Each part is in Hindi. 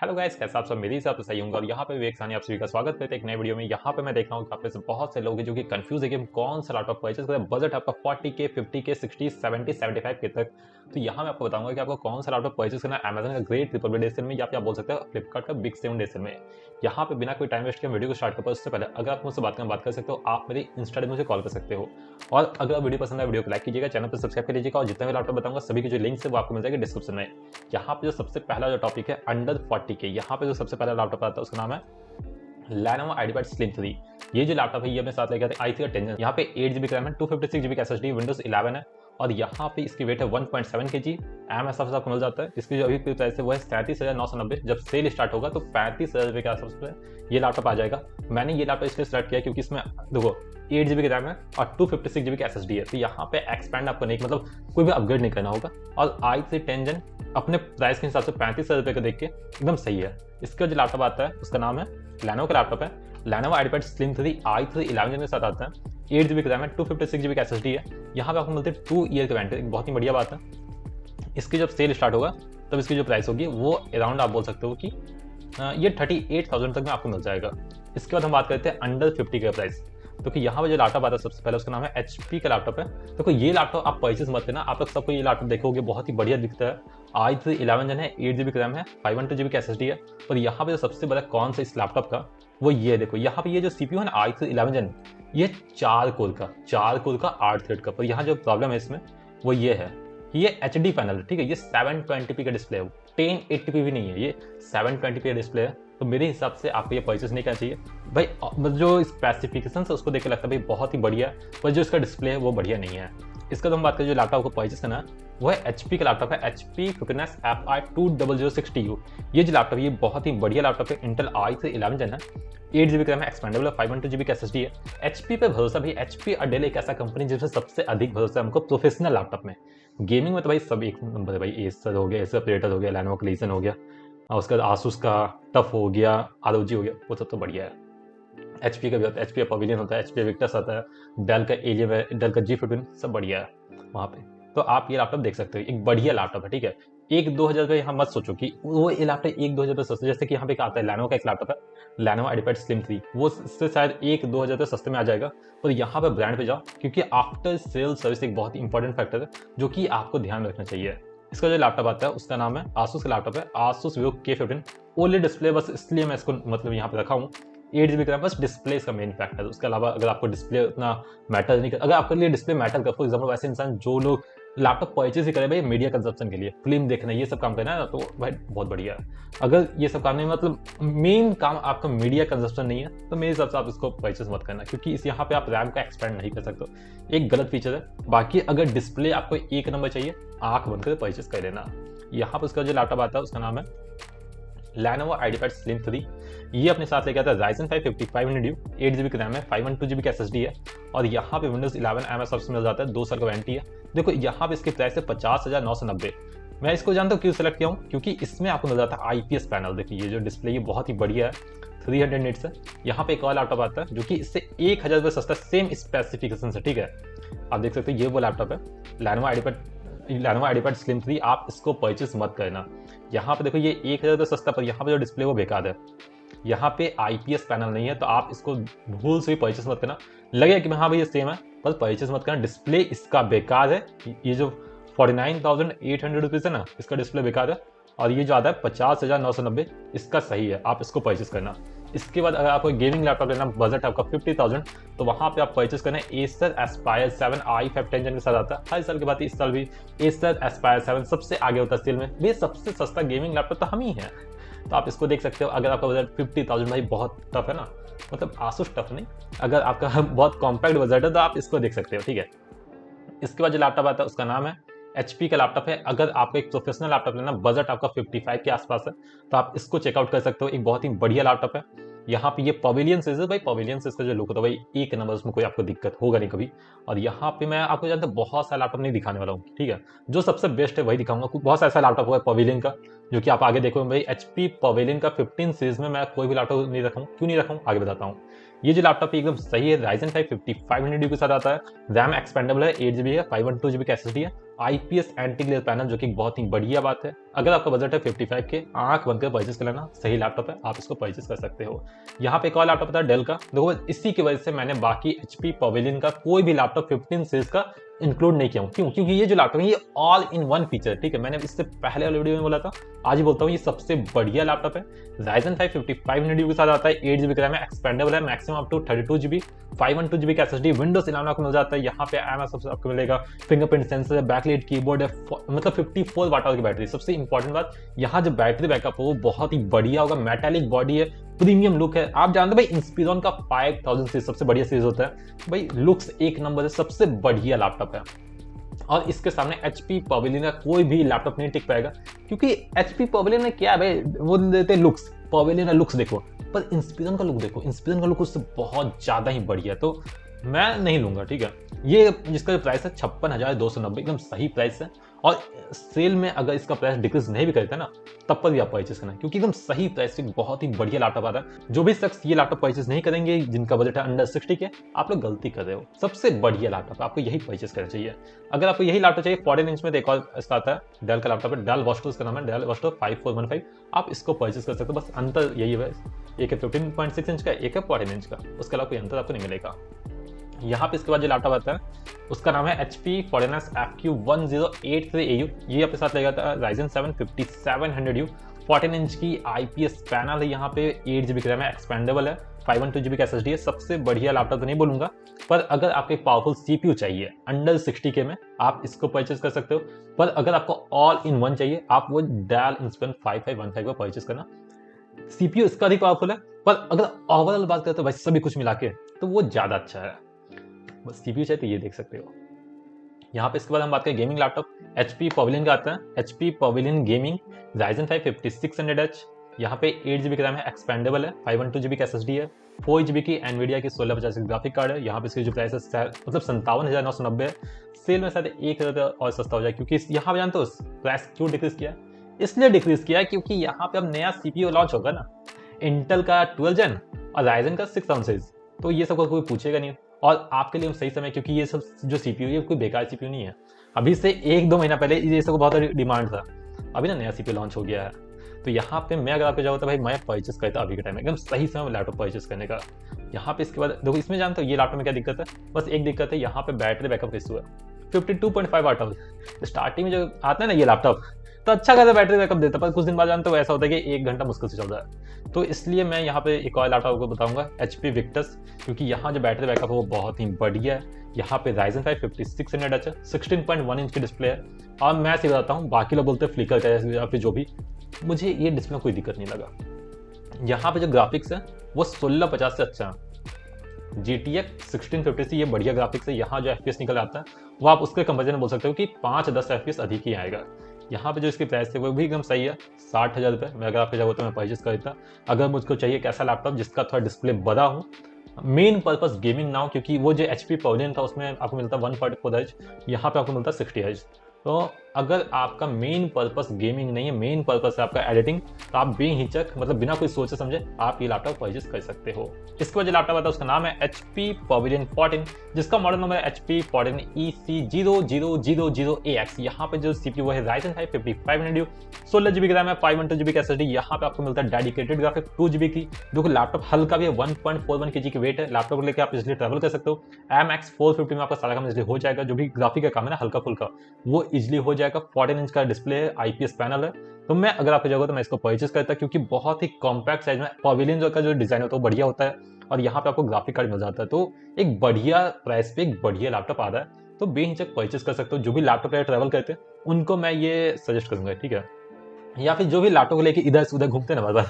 हेलो गाइस, कैसे आप सब? मेरे हिसाब से सही होंगे और यहाँ पे विवेक सानी आप सभी का स्वागत करते हैं एक नए वीडियो में। यहाँ पे मैं देख रहा हूँ कि आप में से बहुत से लोग हैं जो कि कंफ्यूज है कि हम कौन सा लैपटॉप परचेज करें। बजट आपका 40K, 50K, 60, 70, 75K तक। तो यहाँ मैं आपको बताऊंगा कि आपको कौन सा लैपटॉप परचेज करना है, अमेजन का great triple B day sale में या फिर आप बोल सकते हैं फ्लिपकार्ट का बिग 7 डे सेल में। यहाँ पे बिना कोई टाइम वेस्ट के वीडियो को स्टार्ट कर पाए उससे पहले अगर आप मुझसे बात कर सकते हो, आप मेरे इंस्टा मुझे कॉल कर सकते हो। और अगर आप वीडियो पसंद है वीडियो को लाइक कीजिएगा, चैनल पर सब्सक्राइब कर लीजिएगा और जितने भी लैपटॉप बताऊंगा सभी की जो लिंक है वो आपको मिल जाएगा डिस्क्रिप्शन में। यहाँ पे जो सबसे पहला जो टॉपिक है अंडर 40K, यहाँ पे जो सबसे पहला लैपटॉप आता है उसका नाम है Lenovo IdeaPad Slim 3। ये जो लैपटॉप है ये अपने साथ लेके आते हैं i3 का टेंजन। यहाँ पे 8GB रैम है, 256GB का SSD, विंडोज 11 है और यहाँ पे इसकी वेट है 1.7 kg। एमएसएफ आपको मिल जाता है। इसकी जो अभी प्राइस है वो है 37,990। जब सेल स्टार्ट होगा तो 35,000 रुपये के आसपास में ये लैपटॉप आ जाएगा। मैंने ये लैपटॉप इसलिए सेलेक्ट किया क्योंकि इसमें देखो 8GB की रैम है और 256GB का SSD है। तो यहाँ पे एक्सपैंड आपको नहीं, मतलब कोई भी अपग्रेड नहीं करना होगा। और i3 टेंजन अपने प्राइस के हिसाब से 35,000 रुपये का देख के एकदम सही है। इसका जो लैपटॉप आता है उसका नाम है Lenovo का लैपटॉप है Lenovo IdeaPad Slim 3 i3 11 generation के साथ आता है। 8GB की रैम है, 256GB का SSD है। यहाँ पे आपको मिलती है 2 ईयर की वारंटी, एक बहुत ही बढ़िया बात है। इसकी जब सेल स्टार्ट होगा तब इसकी जो प्राइस होगी वो अराउंड आप बोल सकते हो कि ये 38,000 तक में आपको मिल जाएगा। इसके बाद हम बात करते हैं अंडर 50 का प्राइस। तो कि यहाँ पे जो लैपटॉप आता है सबसे पहले उसका नाम है HP का लैपटॉप है। देखो ये लैपटॉप आप परचेज मत लेना, आप लोग सबको ये लैपटॉप देखोगे बहुत ही बढ़िया दिखता है। i3 11 जन है, 8GB की रैम है, 512GB का SSD है। और यहाँ पे जो सबसे बड़ा कौन सा इस लैपटॉप का वो ये देखो, यहाँ पे ये जो CPU है ना i3 11 जन, ये 4 कोर का 8 थ्रेड का। पर यहाँ जो प्रॉब्लम है इसमें वो ये है कि ये HD पैनल है, ठीक है। ये 720p का डिस्प्ले है, 1080p भी नहीं है, ये 720p का डिस्प्ले है। तो मेरे हिसाब से आपको ये परचेज नहीं करना चाहिए भाई। जो स्पेसिफिकेशन है उसको देख के लगता है भाई बहुत ही बढ़िया, पर जो इसका डिस्प्ले है वो बढ़िया नहीं है। इसका तो हम बात करें जो लैपटॉप को परचेज करना है वो है HP का लैपटॉप है, HP Quickness Fi 2006TU। ये जो लैपटॉप ये बहुत ही बढ़िया लैपटॉप है। इंटेल i3 11 जन है, 8GB का रैम है, एक्सपेंडेबल है, 512GB का SSD है। HP पे भरोसा भाई, HP और डेल एक ऐसा कंपनी जिसमें सबसे अधिक भरोसा है हमको प्रोफेशनल लैपटॉप में। गेमिंग में तो भाई सब एक नंबर है भाई। एसर हो गया, एसर प्रेडेटर हो गया, Lenovo का Legion हो गया और उसके बाद Asus का टफ हो गया, ROG हो गया, वो सब तो बढ़िया है। HP का भी होता है, HP का पवेलियन होता है, HP विक्टस आता है, डेल का एलियम है, डेल का G15 सब बढ़िया है वहाँ पे। तो आप ये लैपटॉप देख सकते हो, एक बढ़िया लैपटॉप है, ठीक है। 1-2 हज़ार रुपये यहाँ मत सोचो कि वो ये लैपटॉप 1-2 हज़ार रुपये सस्ते, जैसे कि यहाँ पे एक आता है Lenovo का एक लैपटॉप है Lenovo IdeaPad Slim 3, वो इससे शायद 1-2 हज़ार रुपये सस्ते में आ जाएगा। पर यहाँ पे ब्रांड पे जाओ क्योंकि आफ्टर सेल सर्विस एक बहुत ही इंपॉर्टेंट फैक्टर है जो कि आपको ध्यान रखना चाहिए। इसका जो लैपटॉप आता है उसका नाम है Asus का लैपटॉप है, Asus Vivo K15 OLED display. बस इसलिए मैं इसको मतलब यहाँ पे रखा हूँ। 8GB का बस डिस्प्ले इसका मेन फैक्टर है। उसके अलावा अगर आपको डिस्प्ले उतना मैटर नहीं कर, अगर आपके लिए डिस्प्ले मैटर कर, फॉर एग्जाम्पल वैसे इंसान जो लोग लैपटॉप परचेज ही करे भाई मीडिया कंजप्शन के लिए, फिल्म देखना, ये सब काम करना है ना, तो भाई बहुत बढ़िया है। अगर ये सब काम नहीं, मतलब मेन काम आपका मीडिया कंजप्शन नहीं है, तो मेरे हिसाब से आप इसको परचेज मत करना क्योंकि इस यहाँ पे आप रैम का एक्सपेंड नहीं कर सकते, एक गलत फीचर है। बाकी अगर डिस्प्ले आपको एक नंबर चाहिए, आंख बंद कर परचेज कर लेना। यहाँ पर उसका जो लैपटॉप आता है उसका नाम है Lenovo IdeaPad Slim 3। ये अपने साथ लेके आता है Ryzen 5 5500U, 8GB की रैम है, 512GB का SSD है और यहाँ पे Windows 11 MS मिल जाता है, 2 साल का वारंटी है। देखो यहाँ पे इसकी प्राइस है 50,990। मैं इसको जानता हूँ क्यों सेलेक्ट किया हूँ, क्योंकि इसमें आपको मिल जाता है IPS पैनल। देखिए ये जो डिस्प्ले ये बहुत ही बढ़िया है, 300 निट्स है। यहाँ पे एक और लैपटॉप आता है जो कि इससे 1,000 रुपये सस्ता, सेम स्पेसिफिकेशन से, ठीक है। आप देख सकते हो ये वो लैपटॉप है Lenovo IdeaPad Slim 3, आप इसको परचेज मत करना। यहाँ पे देखो ये 1,000 रुपये सस्ता, पर यहाँ पे जो डिस्प्ले वो बेकार है। यहाँ पे IPS पैनल नहीं है, तो आप इसको भूल से भी परचेज मत करना। लगेगा कि हाँ भाई ये सेम है, पर परचेज मत करना, डिस्प्ले इसका बेकार है। ये जो 49,800 रुपीज़ है ना, इसका डिस्प्ले बेकार है। और ये जो आता है 50,990, इसका सही है, आप इसको परचेज करना। इसके बाद अगर आपको गेमिंग लैपटॉप लेना, बजट आपका 50,000, तो वहाँ पे आप परचेज करना है Acer Aspire 7 i5 10 के साथ आता है। हर साल के बाद इस साल भी Acer Aspire 7 सबसे आगे होता है सेल में। ये सबसे सस्ता गेमिंग लैपटॉप तो हम ही हैं, तो आप इसको देख सकते हो। अगर आपका बजट 50,000 भाई बहुत टफ है ना, मतलब Asus टफ नहीं, अगर आपका बहुत कॉम्पैक्ट बजट है तो आप इसको देख सकते हो, ठीक है। इसके बाद जो लैपटॉप आता है उसका नाम है HP का लैपटॉप है। अगर आपको एक प्रोफेशनल लैपटॉप लेना, बजट आपका 55 के आसपास है, तो आप इसको चेकआउट कर सकते हो। एक बहुत ही बढ़िया लैपटॉप है। यहाँ पे ये पवेलियन सीरीज है भाई, पवेलियन सीरीज का जो लुक होता है भाई एक नंबर, उसमें कोई आपको दिक्कत होगा नहीं कभी। और यहाँ पे मैं आपको जानते बहुत सारा लैपटॉप नहीं दिखाने वाला हूँ, ठीक है। जो सबसे बेस्ट है वही दिखाऊंगा। बहुत सा ऐसा लैपटॉप हुआ है पवेलियन का जो कि आप आगे देखोगे भाई। HP पवेलियन का 15 सीरीज में मैं कोई भी लैपटॉप नहीं रखा हूँ, क्यों नहीं रखा हूँ आगे बताता हूँ। ये जो लैपटॉप एकदम सही है, Ryzen 5 5500U के साथ आता है, रैम एक्सपेंडेबल है, 8GB है, 512GB का SSD है IPS एंटी ग्लेयर पैनल, जो कि बहुत ही बढ़िया बात है। अगर आपका बजट है 55 के, आंख बंद कर परचेस कर लेना, सही लैपटॉप है, आप इसको परचेस कर सकते हो। यहाँ पे एक और लैपटॉप था डेल का, देखो इसी की वजह से मैंने बाकी HP पवेलियन का कोई भी लैपटॉप 15 सीरीज का इंक्लूड नहीं किया हूँ। क्यों? क्योंकि ये जो लैपटॉप है ये ऑल इन वन फीचर, ठीक है, मैंने इससे पहले वाले वीडियो में बोला था, आज ही बोलता हूँ, ये सबसे बढ़िया लैपटॉप है। Ryzen 5 5500U के साथ आता है, 8GB की रैम है, एक्सपेंडेबल है, maximum up to 32GB, 512GB का SSD, विंडोज 11 आपको मिल जाता है। यहाँ पे MS आपको मिलेगा, फिंगरप्रिंट सेंसर है, बैकलाइट कीबोर्ड है, मतलब 54 वाट आवर की बैटरी। सबसे इंपॉर्टेंट बात, यहाँ जो बैटरी बैकअप है वो बहुत ही बढ़िया होगा, मेटालिक बॉडी है, प्रीमियम लुक है। आप जानते हो भाई इंस्पिरॉन का 5000 सीरीज सबसे बढ़िया सीरीज होता है भाई, लुक्स एक नंबर है, सबसे बढ़िया लैपटॉप है। और इसके सामने HP पवेलियन का कोई भी लैपटॉप नहीं टिक पाएगा, क्योंकि HP पवेलियन में क्या है भाई, वो देते लुक्स, पवेलियन का लुक्स देखो, पर इंस्पिरॉन का लुक देखो, इंस्पिरॉन का लुक उससे बहुत ज्यादा ही बढ़िया है। तो मैं नहीं लूंगा, ठीक है। ये जिसका प्राइस है 56,290, एकदम सही प्राइस है। और सेल में अगर इसका प्राइस डिक्रीज नहीं भी करता ना, तब पर भी आप परचेस करना, क्योंकि एकदम सही प्राइस से बहुत ही बढ़िया लैपटॉप आता है। जो भी शख्स ये लैपटॉप परचेस नहीं करेंगे, जिनका बजट है अंडर 60 के, आप लोग गलती कर रहे हो। सबसे बढ़िया लैपटॉप आपको यही परचेस करना चाहिए। अगर आपको यही लैपटॉप चाहिए 14 इंच में, तो एक और इसका आता है डेल का लैपटॉप है, डेल वोस्टो इसका नाम है, डेल वोस्टो 5415, आप इसको परचेस कर सकते हो। बस अंतर यही है, एक है 15.6 इंच का, एक है 14 इंच का, उसके अलावा कोई अंतर आपको नहीं मिलेगा। यहाँ पे इसके बाद जो लैपटॉप आता है उसका नाम है HP Fortinet FQ1083AU। ये अपने साथ लेगा था Ryzen 7 5700U, 14 इंच की IPS पैनल है, यहाँ पे 8GB की रैम है, एक्सपेंडेबल है, 512GB का SSD है। सबसे बढ़िया लैपटॉप तो नहीं बोलूंगा, पर अगर आपको एक पावरफुल CPU चाहिए अंडर 60K में, आप इसको परचेस कर सकते हो। पर अगर आपको ऑल इन वन चाहिए, आप वो Dell Inspiron 5515 को परचेस करना। CPU इसका अधिक पावरफुल है, पर अगर ओवरऑल बात करें तो भाई सभी कुछ मिला के तो वो ज्यादा अच्छा है। बस CPU चाहिए तो ये देख सकते हो। यहाँ पे इसके बाद हम बात करें गेमिंग लैपटॉप, HP पवेलियन का आता है, HP pavilion gaming Ryzen 5 5600H, यहाँ पे 8GB की रैम है, एक्सपेंडेबल है, 512GB का SSD है, 4GB की NVIDIA की 1650 की ग्राफिक कार्ड है। यहाँ पे इसकी जो प्राइस है मतलब 57,990 है। सेल में शायद 1,000 और सस्ता हो जाए, क्योंकि यहाँ पे जानते हो प्राइस क्यों डिक्रीज किया, इसलिए डिक्रीज किया क्योंकि यहाँ पे अब नया CPU लॉन्च होगा ना, इंटेल का 12 जेन और Ryzen का 6000 सीरीज, तो ये सब कोई पूछेगा नहीं। और आपके लिए सही समय, क्योंकि ये सब जो CPU है कोई बेकार CPU नहीं है। अभी से 1-2 महीना पहले ये सब बहुत डिमांड था, अभी ना नया CPU लॉन्च हो गया है। तो यहाँ पे मैं अगर आपको जाऊँ तो भाई मैं परचेस करता अभी के टाइम में, एकदम सही समय लैपटॉप परचेस करने का। यहाँ पे इसके बाद देखो, इसमें जानते हो ये लैपटॉप में क्या दिक्कत है, बस एक दिक्कत है, यहाँ पे बैटरी बैकअप इशू है। 52.5 वाट आवर स्टार्टिंग में जो आता है ना ये लैपटॉप, तो अच्छा खासा बैटरी बैकअप देता है, पर कुछ दिन बाद जानते हो ऐसा होता है कि 1 घंटा मुश्किल से चल रहा है। तो इसलिए मैं यहाँ पे एक और लैपटॉप को बताऊंगा, HP Victus, क्योंकि यहाँ जो बैटरी बैकअप है वो बहुत ही बढ़िया है। यहाँ पे Ryzen 5 5600H है, 16.1 इंच की डिस्प्ले है। और मैं सिर्फ बताता हूँ, बाकी लोग बोलते हैं फ्लिकर का या फिर जो भी, मुझे ये डिस्प्ले में कोई दिक्कत नहीं लगा। यहाँ पे जो ग्राफिक्स है वो 1650 से अच्छा है, GTX 1650 से ये बढ़िया ग्राफिक्स है। यहाँ जो FPS निकल आता है वो आप उसके कंपेरिजन में बोल सकते हो कि 5-10 FPS अधिक ही आएगा। यहाँ पे जो इसकी प्राइस है वो भी एकदम सही है, 60,000 रुपये। मैं अगर आपके जाऊँ तो मैं परचेस करता। अगर मुझको चाहिए कैसा लैपटॉप जिसका थोड़ा डिस्प्ले बड़ा हो, मेन पर्पस गेमिंग ना हो, क्योंकि वो जो HP पवेलियन था उसमें आपको मिलता 144 हर्ट्ज, यहाँ पे आपको मिलता 60 हर्ट्ज। तो अगर आपका मेन पर्पस गेमिंग नहीं है, मेन पर्पस है आपका एडिटिंग, तो आप बेहिचक मतलब बिना कोई सोचे समझे आप ये लैपटॉप परचेस कर सकते हो। इसके बाद जो लैपटॉप आता है उसका नाम है HP पवेलियन 14, जिसका मॉडल नंबर है HP Pavilion EC0000AX। यहाँ पे जो CPU वो है Ryzen 5 5500U, 16GB की रैम है, 512GB का SSD। यहाँ पे आपको मिलता है डेडिकेटेड ग्राफिक 2GB की। देखो लैपटॉप हल्का भी है, 1.41 kg की वेट है। लैपटॉप लेकर आप इसलिए ट्रैवल कर सकते हो। MX 450 में आपका सारा काम इसलिए हो जाएगा, जो भी ग्राफिक का काम है ना हल्का फुल्का वो इजिली हो जाएगा। 14 इंच का डिस्प्ले है, IPS पैनल है। तो मैं अगर आपको जगह तो मैं इसको परचेस करता, क्योंकि बहुत ही कॉम्पैक्ट साइज में पवेलियन का जो डिजाइन होता है वो बढ़िया होता है, और यहाँ पे आपको ग्राफिक कार्ड मिल जाता है। तो एक बढ़िया प्राइस पे एक बढ़िया लैपटॉप आता है, तो बेहिचक परचेस कर सकते हो। जो भी लैपटॉप लेकर ट्रैवल करते हैं उनको मैं ये सजेस्ट करूंगा, ठीक है। या फिर जो भी लैपटॉप लेके इधर से उधर घूमते हैं ना बार,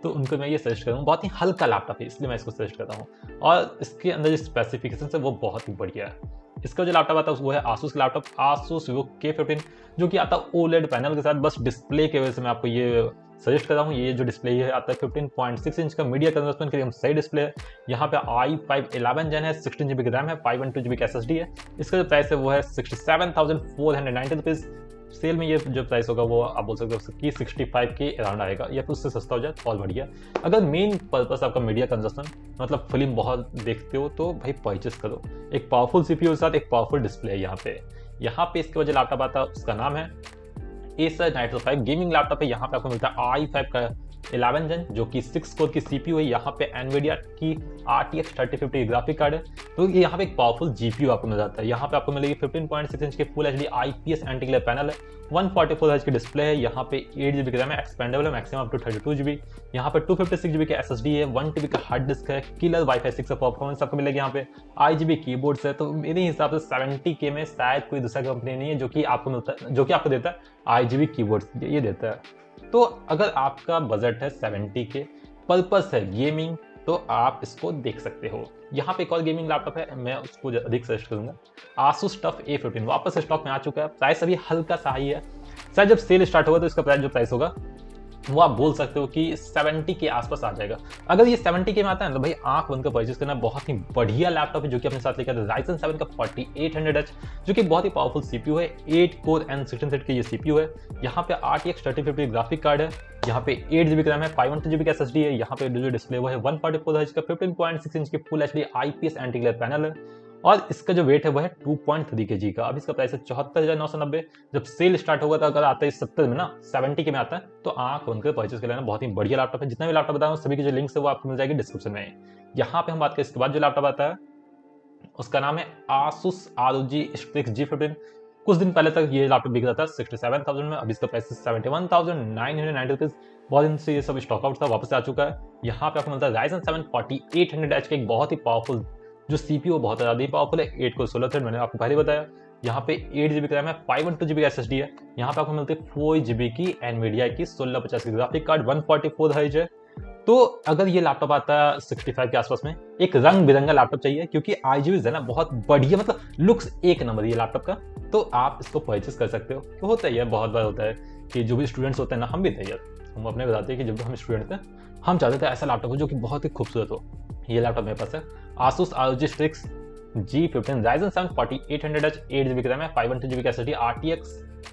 तो उनको मैं ये सजेस्ट करूँगा। बहुत ही हल्का लैपटॉप है इसलिए मैं इसको सजेस्ट करता हूँ, और इसके अंदर जो स्पेसिफिकेशन है वो बहुत ही बढ़िया है। इसका जो लैपटॉप आता है वो है Asus laptop, Asus Vivo K15, जो कि आता है OLED पैनल के साथ। बस डिस्प्ले की वजह से मैं आपको ये सजेस्ट करता हूँ। ये जो डिस्प्ले है आता है 15.6 इंच का, मीडिया कन्वर्जन के लिए सही डिस्प्ले है। यहाँ पे i5 11 जेन है, 16GB की रैम है, 512GB का SSD है। इसका जो प्राइस है वो है 67,490 रुपीज़। सेल में ये जो प्राइस होगा वो आप बोल सकते हो कि 65 के अराउंड आएगा, या फिर उससे सस्ता हो जाए बहुत बढ़िया। अगर मेन पर्पस आपका मीडिया कंजप्शन मतलब फिल्म बहुत देखते हो तो भाई परचेस करो। एक पावरफुल सीपीयू के साथ एक पावरफुल डिस्प्ले है यहाँ पे इसके वजह लैपटॉप आता है, उसका नाम है Acer Nitro 5 गेमिंग लैपटॉप है। यहाँ पे आपको मिलता है i5 का 11 जेन जो कि 6 कोर की सीपीयू है। यहाँ पे Nvidia की RTX 3050 ग्राफिक कार्ड है, तो ये यहाँ पे एक पावरफुल जीपीयू आपको मिल जाता है। यहाँ पे आपको मिलेगी 15.6 इंच के full HD IPS anti glare panel है, 144 हर्ट्ज की डिस्प्ले है। यहाँ पे 8 GB रैम है, एक्सपेंडेबल है मैक्सिमम अप टू 32 GB। यहाँ पे 256 GB का SSD है, 1 TB का हार्ड डिस्क है, किलर Wi-Fi 6 परफॉर्मेंस आपको मिलेगी। यहाँ पे RGB कीबोर्ड्स है। तो मेरे हिसाब से 70K में शायद कोई दूसरा कंपनी नहीं है जो कि आपको मिलता है, जो कि आपको देता है RGB कीबोर्ड्स ये देता है। तो अगर आपका बजट है 70K, पर्पस है गेमिंग, तो आप इसको देख सकते हो। यहाँ पे एक और गेमिंग लैपटॉप है, मैं उसको अधिक सजेस्ट करूंगा, Asus TUF A15 वापस स्टॉक में आ चुका है। प्राइस अभी हल्का सा हाई है, शायद जब सेल स्टार्ट होगा तो इसका प्राइस होगा वो आप बोल सकते हो कि 70 के आसपास आ जाएगा। अगर ये 70K में आता है तो भाई आंख बंद कर परचेज करना। बहुत ही बढ़िया लैपटॉप है जो कि अपने साथ लेकर आता है Ryzen 7 का 4800H जो कि बहुत ही पावरफुल सीपीयू है। 8 कोर N16 थ्रेड की ये सीपीयू है। यहाँ पे RTX 3050 ग्राफिक कार्ड है। यहाँ पे 8 GB रैम है, 512 GB का SSD है। यहाँ पे जो डिस्प्ले वो है 144 हर्ट्ज का 15.6 इंच की full HD IPS anti glare panel है, और इसका जो वेट है वो है 2.3 kg का। अब इसका प्राइस है 74,990। जब सेल स्टार्ट होगा तो अगर आता है 70 में ना 70K में आता है तो आंख बंद कर परचेज कर लेना। बहुत ही बढ़िया लैपटॉप है। जितना भी लैपटॉप बताया सभी की जो लिंक्स है वो आपको मिल जाएगी डिस्क्रिप्शन में। यहाँ पे हम बात करें इसके बाद जो लैपटॉप आता है उसका नाम है Asus ROG Strix G15। कुछ दिन पहले तक ये लैपटॉप बिक रहा था 67,000 में, अभी इसका प्राइस 71,990 रुपीज। बहुत दिन से ये सब स्टॉक आउट था, वापस आ चुका है। यहाँ पे आपको मिलता है Ryzen 7 4800H का एक बहुत ही पावरफुल जो सीपीयू बहुत ज़्यादा ही पावरफुल है। 8 कोर 16 थ्रेड मैंने आपको पहले बताया। यहाँ पे 8 GB रैम है, 512 GB SSD है। यहाँ पे आपको मिलती है 4 GB की Nvidia की 1650 की ग्राफिक कार्ड, 144 हर्ट्ज है। तो अगर ये लैपटॉप आता है 65 के आसपास में, एक रंग बिरंगा लैपटॉप चाहिए क्योंकि RGB है ना बहुत बढ़िया, मतलब लुक्स एक नंबर ये लैपटॉप का, तो आप इसको परचेस कर सकते हो। तो होता ही है, बहुत बार होता है कि जो भी स्टूडेंट्स होते हैं ना, हम भी थे यार, हम अपने बताते हैं कि जब हम स्टूडेंट थे हम चाहते थे ऐसा लैपटॉप हो जो कि बहुत ही खूबसूरत हो। ये लैपटॉप मेरे पास है Asus ROG Strix G15 Ryzen 7 4800H 8 GB RAM है, 512 GB का SSD, RTX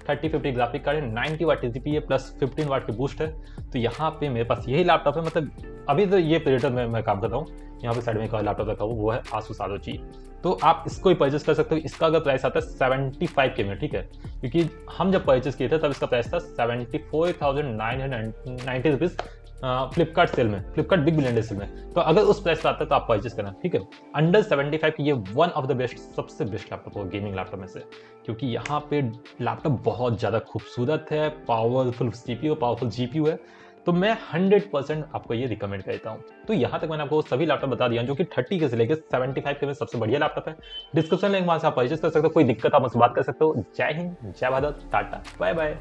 3050 ग्राफिक कार्ड है, 90 वाट TCP है प्लस 15 वाट की बूस्ट है। तो यहाँ पे मेरे पास यही लैपटॉप है। मतलब अभी तो ये प्रीडेटर में मैं काम कर रहा हूँ। यहाँ पे साइड में एक और लैपटॉप रखा हुआ वो है Asus ROG। तो आप इसको ही परचेस कर सकते हो। इसका अगर प्राइस आता है 75K में, ठीक है, क्योंकि हम जब परचेस किए थे तब इसका प्राइस था 74,990 रुपीज फ्लिपकार्ट सेल में, Flipkart big billion day sale में। तो अगर उस प्राइस पर आता है तो आप परचेस करना, ठीक है। अंडर 75 की ये वन ऑफ द बेस्ट, सबसे बेस्ट लैपटॉप होगा गेमिंग लैपटॉप में से, क्योंकि यहाँ पे लैपटॉप बहुत ज़्यादा खूबसूरत है, पावरफुल सीपीयू, पावरफुल जीपीयू है। तो मैं 100% आपको ये रिकमेंड करता हूँ। तो यहाँ तक मैंने आपको सभी लैपटॉप बता दिया जो कि 30K से लेकर 75K में सबसे बढ़िया लैपटॉप है। डिस्क्रिप्शन लिंक वहाँ से आप परचेस कर सकते हो, कोई दिक्कत आप मुझसे बात कर सकते हो। जय हिंद, जय भारत, टाटा, बाय बाय।